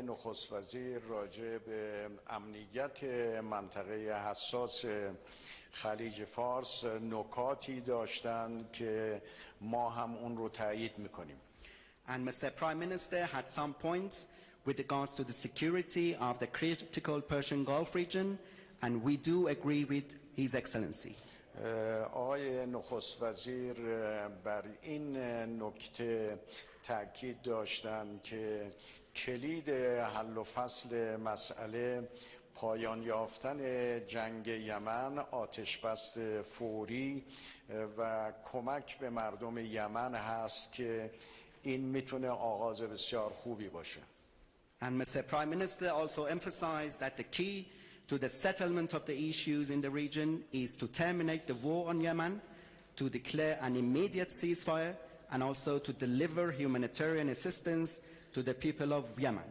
نخست وزیر راجع به امنیت منطقه حساس خلیج فارس نکاتی داشتند که ما هم اون رو تایید میکنیم. And Mr. Prime Minister had some points with regards to the security of the critical Persian Gulf region, and we do agree with His Excellency. آقای نخست وزیر بر این نکته تاکید داشتند که کلید حل و فصل مسئله پایان یافتن جنگ یمن، آتش بس فوری و کمک به مردم یمن هست که این میتونه آغاز بسیار خوبی باشه. And Mr. Prime Minister also emphasized that the key to the settlement of the issues in the region is to terminate the war on Yemen, to declare an immediate ceasefire, and also to deliver humanitarian assistance to the people of Yemen.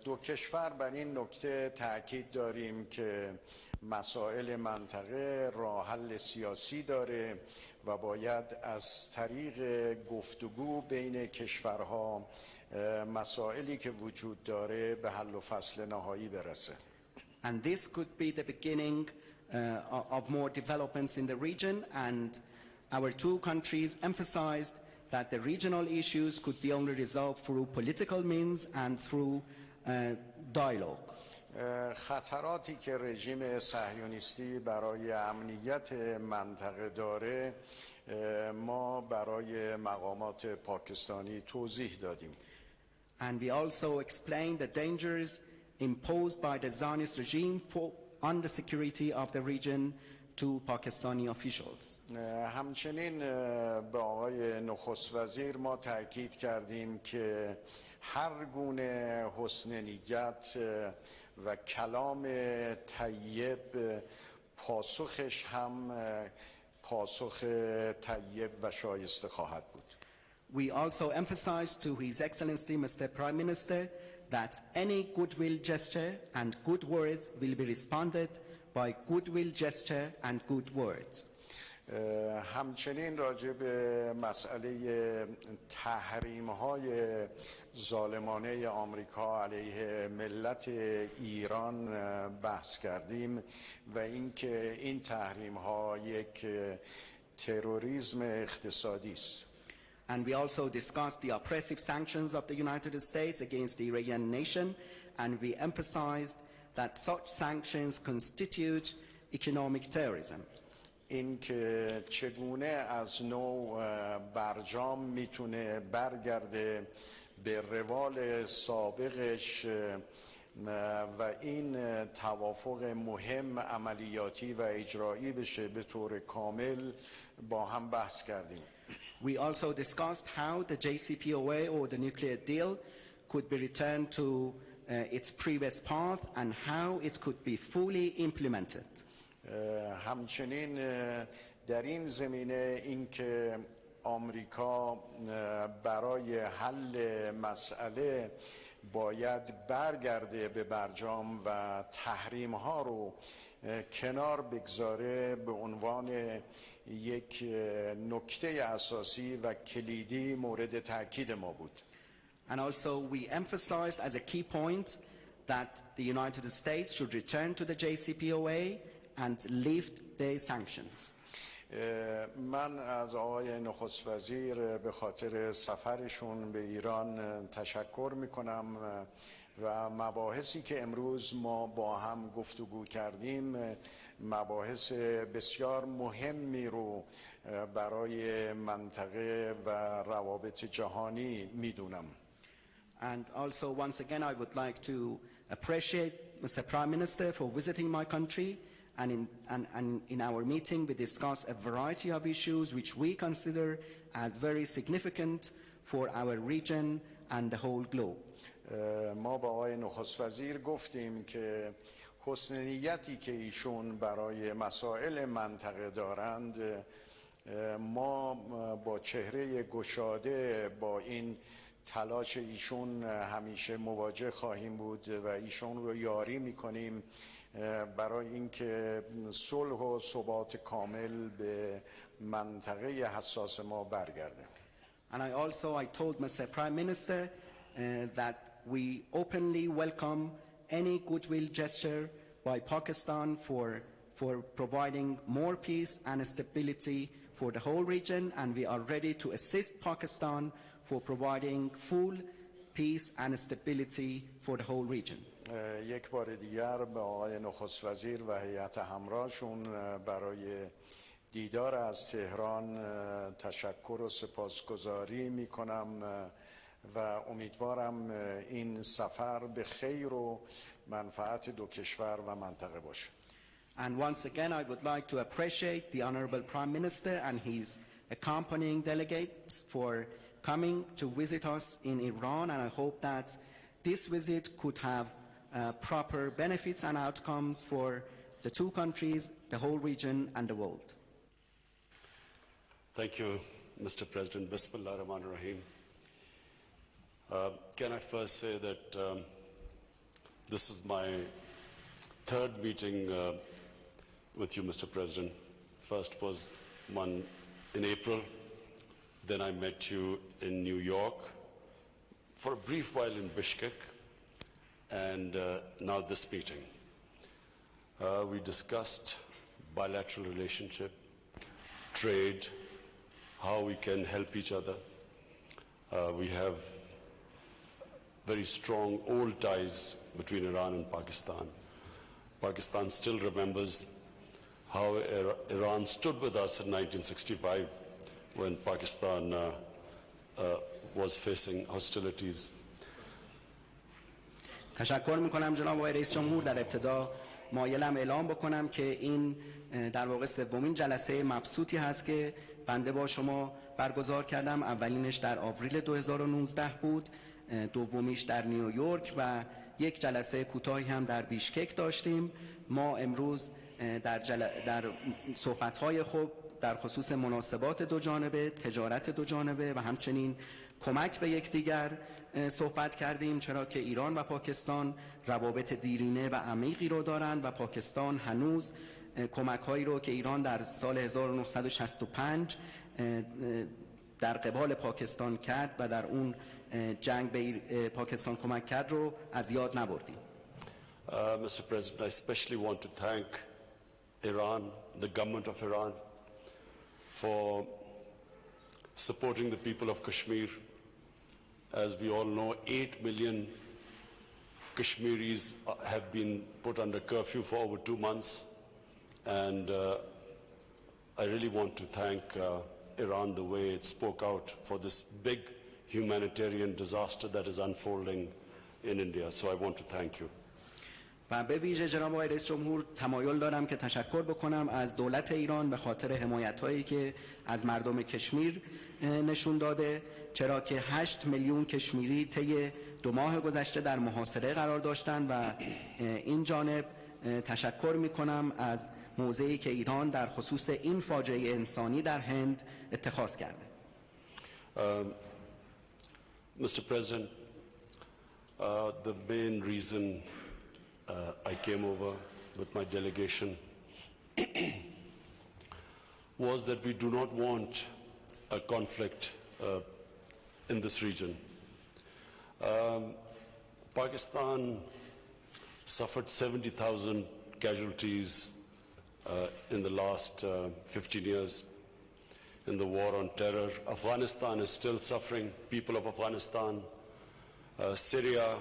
دو کشور بر این نکته تاکید داریم که مسائل منطقه راه حل سیاسی داره و باید از طریق گفتگو بین کشورها مسائلی که وجود داره به حل و فصل نهایی برسه. And this could be the beginning of more developments in the region, and our two countries emphasized that the regional issues could be only resolved through political means and through dialogue. خطراتی که رژیم صهیونیستی برای امنیت منطقه داره ما برای مقامات پاکستانی توضیح دادیم. And we also explained the dangers imposed by the Zionist regime on the security of the region to Pakistani officials. همچنین به آقای نخست وزیر ما تاکید کردیم که هر گونه حسن نیت و کلام طیب پاسخش هم پاسخ طیب و شایسته خواهد بود. We also emphasized to His Excellency Mr. Prime Minister that any goodwill gesture and good words will be responded by goodwill gesture and good words. همچنین راجع به مسئله تحریم‌های ظالمانه آمریکا علیه ملت ایران بحث کردیم و اینکه این تحریم‌ها یک تروریسم اقتصادی است. And we also discussed the oppressive sanctions of the United States against the Iranian nation, and we emphasized that such sanctions constitute economic terrorism. این که چگونه از نوع برجام میتونه برگرده به روال سابقش و این توافق مهم عملیاتی و اجرایی بشه به طور کامل با هم بحث کردیم. We also discussed how the JCPOA or the nuclear deal could be returned to its previous path and how it could be fully implemented. همچنین در این زمینه اینکه آمریکا برای حل مسئله باید برگرده به برجام و تحریم ها رو کنار بگذاره به عنوان یک نکته اساسی و کلیدی مورد تاکید ما بود. And also we emphasized as a key point that the United States should return to the JCPOA and lift the sanctions. من از آقای نخست وزیر به خاطر سفرشون به ایران تشکر میکنم و مباحثی که امروز ما با هم گفتگو کردیم مباحث بسیار مهمی رو برای منطقه و روابط جهانی میدونم. And also once again I would like to appreciate Mr. Prime Minister for visiting my country, and in our meeting we discussed a variety of issues which we consider as very significant for our region and the whole globe. ما با آقای نخست وزیر گفتیم که حسن نیتی که ایشون برای مسائل منطقه دارند ما با چهره گشاده با این تلاش ایشون همیشه مواجه خواهیم بود و ایشون رو یاری میکنیم برای اینکه صلح و ثبات کامل به منطقه حساس ما برگرده. And I told Mr. Prime Minister that we openly welcome any goodwill gesture by Pakistan for providing more peace and stability for the whole region, and we are ready to assist Pakistan for providing full peace and stability for the whole region. یک بار دیگر به آقای نخست وزیر و هیئت همراهشون برای دیدار از تهران تشکر و سپاسگزاری میکنم و امیدوارم این سفر به خیر و منفعت دو کشور و منطقه باشه. And once again, I would like to appreciate the Honorable Prime Minister and his accompanying delegates for coming to visit us in Iran, and I hope that this visit could have proper benefits and outcomes for the two countries, the whole region, and the world. Thank you, Mr. President. Bismillah ar-Rahman ar-Rahim. Can I first say that this is my third meeting with you, Mr. President. First was one in April, then I met you in New York, for a brief while in Bishkek, and now this meeting. We discussed bilateral relationship, trade, how we can help each other. We have very strong old ties between Iran and Pakistan. Pakistan still remembers how Iran stood with us in 1965 when Pakistan was facing hostilities. تشکر میکنم جناب آقای رئیس جمهور. در ابتدا مایلم اعلام بکنم که این در واقع سومین جلسه مبسوطی هست که بنده با شما برگزار کردم. اولینش در آوریل 2019 بود، دومیش در نیویورک و یک جلسه کوتاهی هم در بیشکک داشتیم. ما امروز در صحبت‌های خوب در خصوص مناسبات دو جانبه، تجارت دو جانبه و همچنین کمک به یکدیگر صحبت کردیم، چرا که ایران و پاکستان روابط دیرینه و عمیقی رو دارند و پاکستان هنوز کمک‌هایی رو که ایران در سال 1965 در قبال پاکستان کرد و در اون جنگ به پاکستان کمک کرد رو از یاد نبردیم. Mr. President, I especially want to thank Iran, the government of Iran, for supporting the people of Kashmir. As we all know, 8 million Kashmiris have been put under curfew for over 2 months, and I really want to thank Iran the way it spoke out for this big humanitarian disaster that is unfolding in India. So I want to thank you. و به ویژه جناب آقای رئیس جمهور تمایل دارم که تشکر بکنم از دولت ایران به خاطر حمایت‌هایی که از مردم کشمیر نشون داده، چرا که 8 میلیون کشمیری طی 2 ماه گذشته در محاصره قرار داشتند و این جانب تشکر می‌کنم از موضعی که ایران در خصوص این فاجعه انسانی در هند اتخاذ کرده. Mr. President, the main reason I came over with my delegation was that we do not want a conflict in this region. Pakistan suffered 70,000 casualties in the last 15 years in the war on terror. Afghanistan is still suffering, people of Afghanistan, Syria,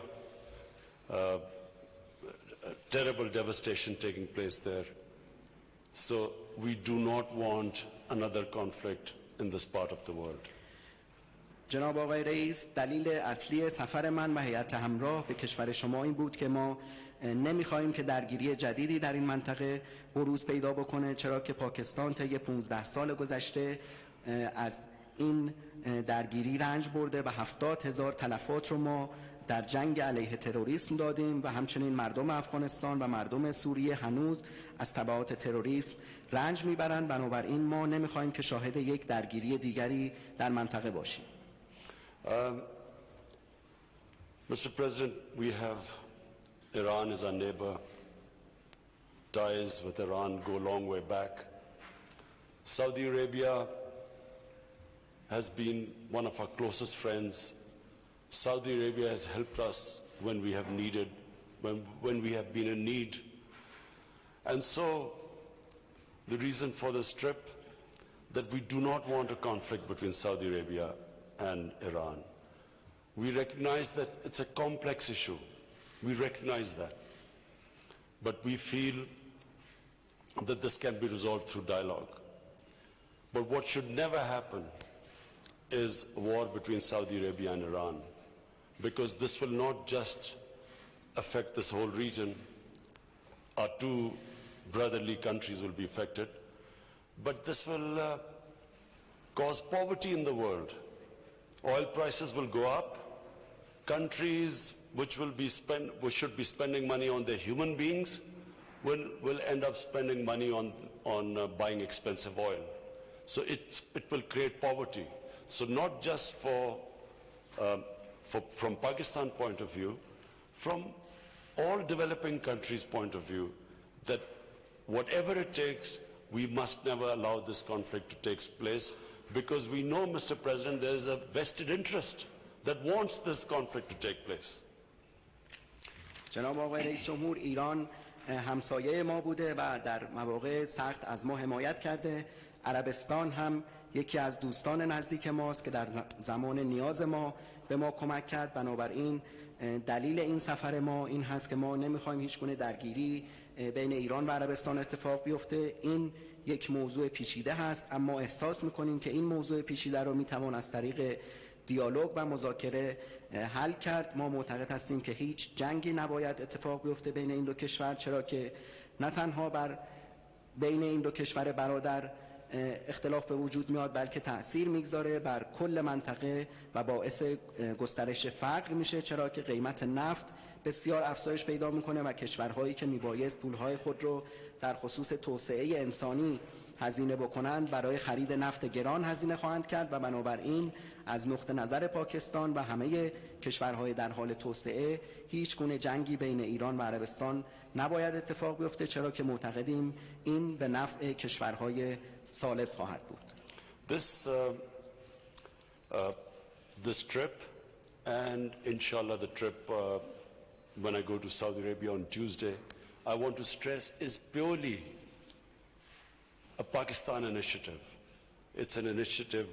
terrible devastation taking place there. So we do not want another conflict in this part of the world. جناب آقای رئیس، دلیل اصلی سفر من و هیئت همراه به کشور شما این بود که ما نمیخواهیم که درگیری جدیدی در این منطقه بروز پیدا بکنه، چرا که پاکستان طی 15 سال گذشته از این درگیری رنج برده و 70,000 تلفات رو ما در جنگ علیه تروریسم دادیم و همچنین مردم افغانستان و مردم سوریه هنوز از تبعات تروریسم رنج میبرند. بنابراین ما نمیخواهیم که شاهد یک درگیری دیگری در منطقه باشیم. Mr. President, we have Iran is our neighbor. Ties with Iran go a long way back. Saudi Arabia has been one of our closest friends Saudi Arabia has helped us when we have needed, when we have been in need. And so the reason for this trip, that we do not want a conflict between Saudi Arabia and Iran. We recognize that it's a complex issue. We recognize that. But we feel that this can be resolved through dialogue. But what should never happen is a war between Saudi Arabia and Iran, because this will not just affect this whole region. Our two brotherly countries will be affected, but this will cause poverty in the world. Oil prices will go up. Countries which should be spending money on their human beings will end up spending money on buying expensive oil. So it will create poverty. So not just from Pakistan point of view, from all developing countries' point of view, that whatever it takes, we must never allow this conflict to take place, because we know, Mr. President, there is a vested interest that wants this conflict to take place. جناب آقای رئیس جمهور، ایران همسایه ما بوده و در مواقع سخت از ما حمایت کرده. عربستان هم یکی از دوستان نزدیک ماست که در زمان نیاز ما به ما کمک کرد. بنابراین دلیل این سفر ما این هست که ما نمیخوایم هیچ گونه درگیری بین ایران و عربستان اتفاق بیفته. این یک موضوع پیچیده هست، اما احساس میکنیم که این موضوع پیچیده رو میتوان از طریق دیالوگ و مذاکره حل کرد. ما معتقد هستیم که هیچ جنگی نباید اتفاق بیفته بین این دو کشور، چرا که نه تنها بر بین این دو کشور برادر اختلاف به وجود میاد، بلکه تأثیر میگذاره بر کل منطقه و باعث گسترش فقر میشه، چرا که قیمت نفت بسیار افزایش پیدا میکنه و کشورهایی که میبایست پولهای خود رو در خصوص توسعه انسانی هزینه بکنند برای خرید نفت گران هزینه خواهند کرد و بنابراین از نقطه نظر پاکستان و همه کشورهای در حال توسعه هیچ گونه جنگی بین ایران و عربستان نباید اتفاق بیفته، چرا که معتقدیم این به نفع کشورهای ثالث خواهد بود. This trip and inshallah the trip when I go to Saudi Arabia on Tuesday, I want to stress, is purely a Pakistan initiative. It's an initiative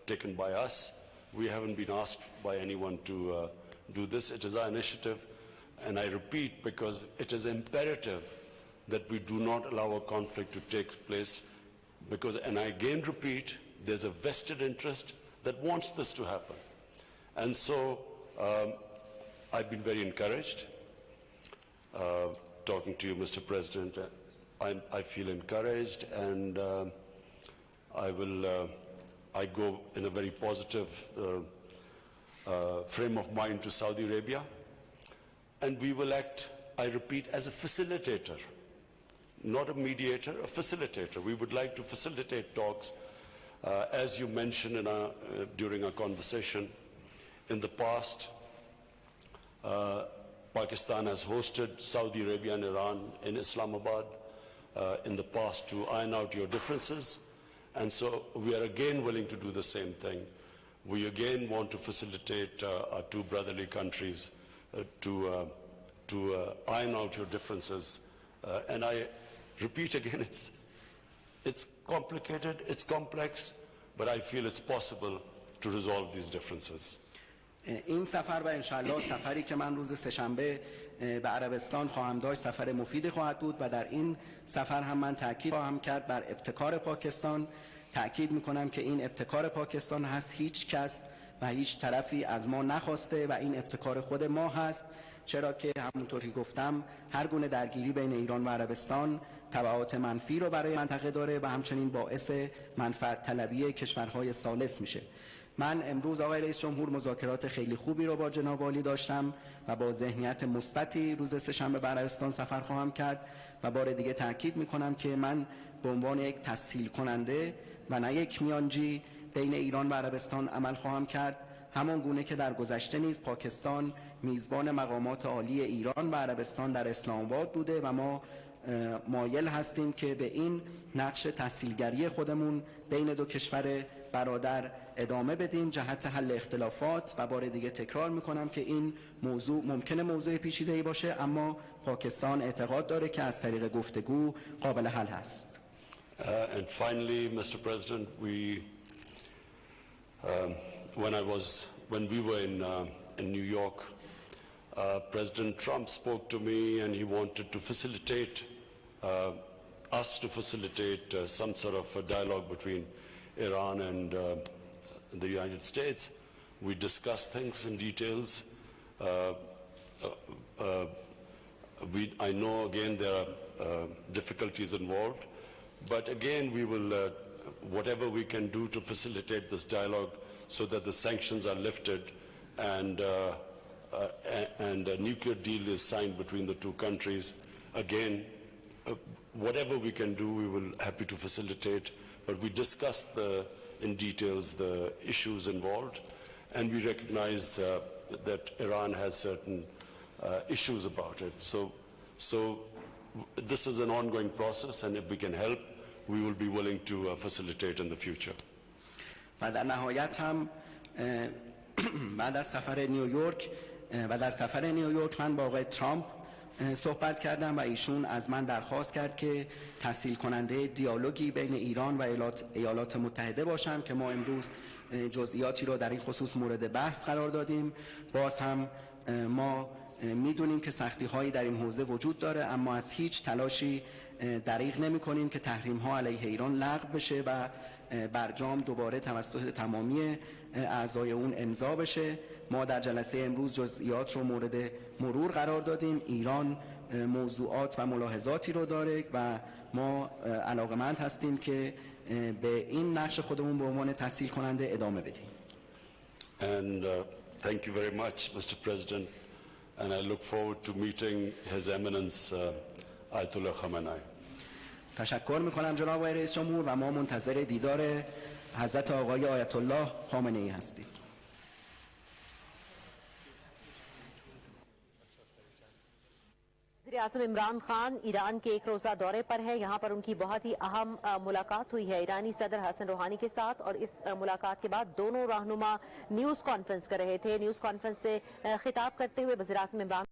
taken by us. We haven't been asked by anyone to do this. It is our initiative, and I repeat, because it is imperative that we do not allow a conflict to take place, because, and I again repeat, there's a vested interest that wants this to happen. And so I've been very encouraged talking to you, Mr. President. I feel encouraged, and I go in a very positive frame of mind to Saudi Arabia, and we will act, I repeat, as a facilitator, not a mediator, a facilitator. We would like to facilitate talks. As you mentioned during our conversation, in the past, Pakistan has hosted Saudi Arabia and Iran in Islamabad in the past to iron out your differences, and so we are again willing to do the same thing. We again want to facilitate our two brotherly countries to iron out your differences, and I repeat again, it's complicated, it's complex, but I feel it's possible to resolve these differences. این سفر و انشالله سفری که من روز سه‌شنبه به عربستان خواهم داشت سفر مفیدی خواهد بود و در این سفر هم من تاکید خواهم کرد بر ابتکار پاکستان. تاکید میکنم که این ابتکار پاکستان هست، هیچ کس و هیچ طرفی از ما نخواسته و این ابتکار خود ما هست، چرا که همونطور که گفتم هر گونه درگیری بین ایران و عربستان تبعات منفی رو برای منطقه داره و همچنین باعث منفعت طلبی کشورهای ثالث میشه. من امروز آقای رئیس جمهور مذاکرات خیلی خوبی رو با جناب عالی داشتم و با ذهنیت مثبتی روز سه‌شنبه به عربستان سفر خواهم کرد و بار دیگه تاکید میکنم که من به عنوان یک تسهیل کننده و نه یک میانجی بین ایران و عربستان عمل خواهم کرد، همان گونه که در گذشته نیز پاکستان میزبان مقامات عالی ایران و عربستان در اسلام آباد بوده و ما مایل هستیم که به این نقش تسهیلگری خودمون بین دو کشور برادر ادامه بدیم جهت حل اختلافات و بار دیگه تکرار میکنم که این موضوع ممکنه موضوع پیچیده‌ای باشه اما پاکستان اعتقاد داره که از طریق گفتگو قابل حل هست. And finally, Mr. President, when we were in New York, President Trump spoke to me and he wanted to facilitate some sort of a dialogue between Iran and the United States. We discussed things in details. I know again there are difficulties involved, but again we will whatever we can do to facilitate this dialogue so that the sanctions are lifted and a nuclear deal is signed between the two countries. Again, whatever we can do, we will happy to facilitate. But we discussed in details the issues involved, and we recognize that Iran has certain issues about it. So this is an ongoing process, and if we can help, we will be willing to facilitate in the future. و در نهایت هم بعد از سفر نیویورک و در سفر نیویورک من با آقای ترامپ صحبت کردم و ایشون از من درخواست کرد که تسهیل کننده دیالوگی بین ایران و ایالات متحده باشم که ما امروز جزئیاتی رو در این خصوص مورد بحث قرار دادیم. باز هم ما میدونیم که سختی هایی در این حوزه وجود داره اما از هیچ تلاشی دریغ نمی کنیم که تحریم ها علیه ایران لغو بشه و برجام دوباره توسط تمامی اعضای اون امضا بشه. ما در جلسه امروز جزئیات رو مورد مرور قرار دادیم. ایران موضوعات و ملاحظاتی رو داره و ما علاقمند هستیم که به این نقش خودمون به عنوان تسهیل کننده ادامه بدیم. And thank you very much, Mr. President, and I look forward to meeting His Eminence Ayatollah Khamenei. تشکر میکنم جناب آقای رئیس جمهور و ما منتظر دیدار حضرت آقای آیت الله خامنه ای هستیم. वज़ीर आज़म इमरान खान ईरान के एक रोज़ा दौरे पर है। यहाँ पर उनकी बहुत ही अहम मुलाकात हुई है ईरानी सदर हसन रूहानी के साथ और इस मुलाकात के बाद दोनों रहनुमा न्यूज़ कॉन्फ्रेंस कर रहे थे। न्यूज़ कॉन्फ्रेंस से खिताब करते हुए वज़ीर आज़म इमरान